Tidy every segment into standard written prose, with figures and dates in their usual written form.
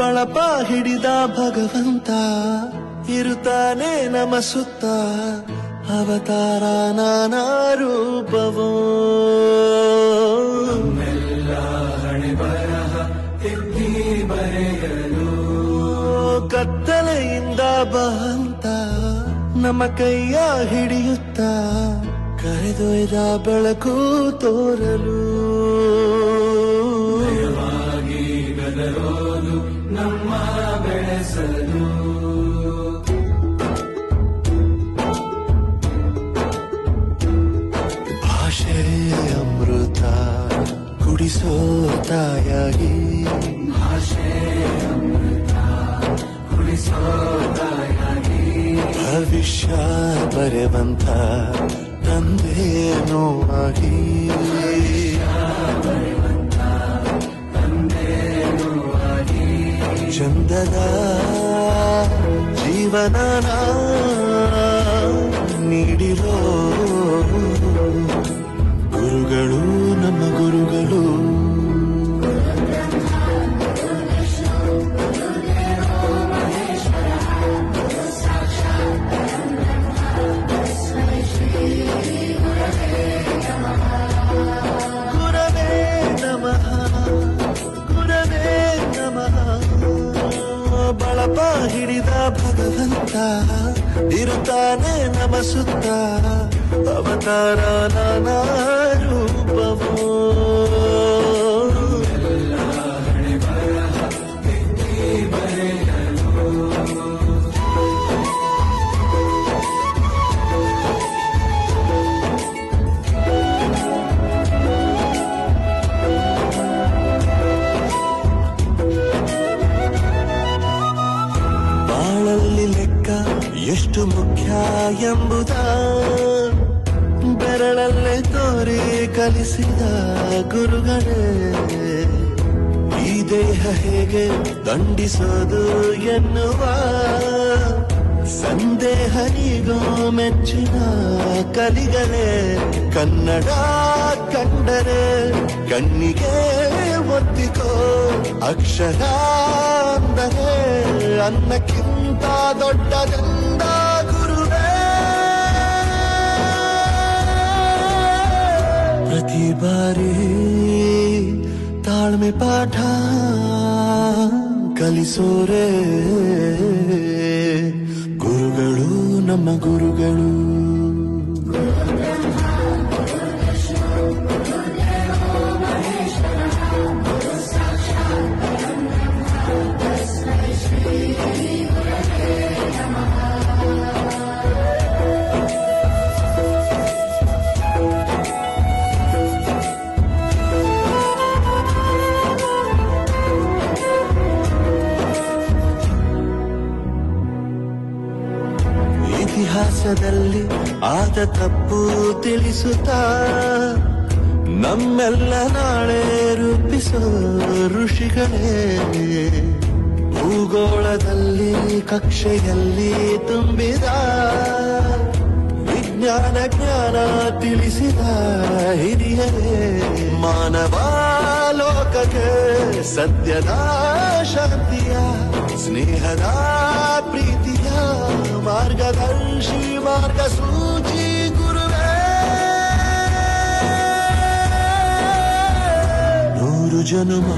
ಬಳಪ ಹಿಡಿದ ಭಗವಂತ ಇರುತ್ತಾನೆ ನಮ ಸುತ್ತ ಅವತಾರ ನಾನಾ ರೂಪವೋ ಹಣೆ ಬರಹ ತಿದ್ದಿ ಬರೆಯಲು ಕತ್ತಲೆಯಿಂದ ಬಂತ ನಮ್ಮ ಕೈಯ ಹಿಡಿಯುತ್ತ ಕರೆದೊಯ್ದ ಬೆಳಕು ತೋರಲು ಗದರೋದು ನಮ್ಮ ಬೆಳೆಸಲು ಭಾಷೆ ಅಮೃತ ಕುಡಿಸೋ ತಾಯಾಗಿ ಭಾಷೆ ಅಮೃತ ಕುಡಿಸೋ ತಾಯಾಗಿ ಭವಿಷ್ಯ ಬರೆವಂತ ತಂದೇನೋ ಆಗಿ ಚಂದದ ಜೀವನ ನೀಡಿರೋ ಗುರುಗಳು ನಮ್ಮ ಗುರುಗಳು ಗುರವೇ ನಮಃ ಗುರವೇ ನಮಃ ಬಳಪ ಹಿಡಿದ ಭಗವಂತ ಇರುತ್ತಾನೆ ನಮ ಸುತ್ತ ಅವತಾರ ನಾನಾ ರೂಪವೋ ಹಣೆ ಬರಹ ತಿದ್ದಿ ಬರೆಯಲು ಬಾಳಲ್ಲಿ ಲೆಕ್ಕ ಎಷ್ಟು ಮುಖ್ಯ ಎಂಬುದ ಬೆರಳಲ್ಲೇ ತೋರಿ ಕಲಿಸಿದ ಗುರುಗಳೇ ಈ ದೇಹ ಹೇಗೆ ದಂಡಿಸೋದು ಎನ್ನುವ ಸಂದೇಹ ನೀಗೋ ಮೆಚ್ಚಿನ ಕಲಿಗಳೇ ಕನ್ನಡ ಕಂಡರೆ ಕಣ್ಣಿಗೆ ಒತ್ತಿಕೋ ಅಕ್ಷರ ಅಂದರೆ ಅನ್ನಕ್ಕಿಂತ ದೊಡ್ಡದೆಂದ ಗುರುವೇ ಪ್ರತಿ ಬಾರಿ ತಾಳ್ಮೆ ಪಾಠ ಕಲಿಸೋರೆ ಗುರುಗಳು ನಮ್ಮ ಗುರುಗಳು ಇತಿಹಾಸದಲ್ಲಿ ಆದ ತಪ್ಪು ತಿಳಿಸುತ್ತಾ ನಮ್ಮೆಲ್ಲ ನಾಳೆ ರೂಪಿಸೋ ಋಷಿಗಳೇ ಭೂಗೋಳದಲ್ಲಿ ಕಕ್ಷೆಯಲ್ಲಿ ತುಂಬಿದ ವಿಜ್ಞಾನ ಜ್ಞಾನ ತಿಳಿಸಿದ ಹಿರಿಯರೇ ಮಾನವ ಲೋಕಕ್ಕೆ ಸತ್ಯದ ಶಾಂತಿಯ ಸ್ನೇಹದ ಪ್ರೀತಿಯ ಮಾರ್ಗದರ್ಶಿ ಮಾರ್ಗಸೂಚಿ ಗುರುವೇ ನೂರು ಜನುಮ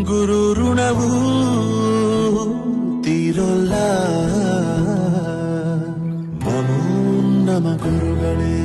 ಗುರು ಋಣವು ತೀರೋಲ್ಲ ನಮೋ ನಮ ಗುರುಗಳೇ.